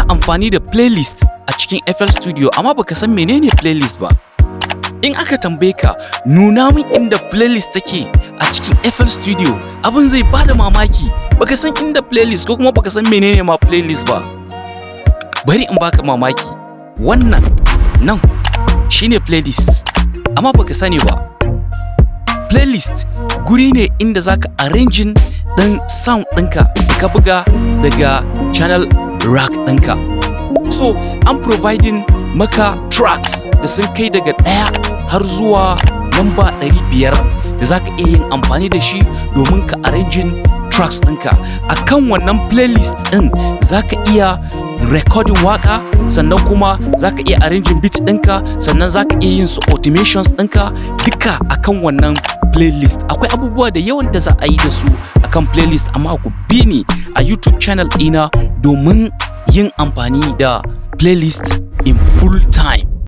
amfani da playlist a cikin FL Studio amma baka san menene playlist ba. In aka tambaye ka nuna min inda playlist take a cikin FL Studio, abin zai bada mamaki. Baka san inda playlist ko kuma baka san menene ma playlist ba. Bari in baka mamaki. Wannan nan shine playlist amma baka sani ba. Playlist guri ne inda zaka arranging ɗin sound ɗinka ka buga daga channel rack ɗinka. So I'm providing maka tracks da sun kai daga 1 har zuwa namba 500 da zaka iya yin amfani da shi domin ka arranging tracks ɗinka. Akan wannan playlist ɗin zaka iya recording waka, sannan kuma zaka iya arranging beat ɗinka, sannan zaka iya yin su automations ɗinka duka akan wannan playlist. Akwai abubuwa da yawan da za a yi da su akan playlist, amma ku bi ni a YouTube channel ɗina domin yin amfani da playlist in full time.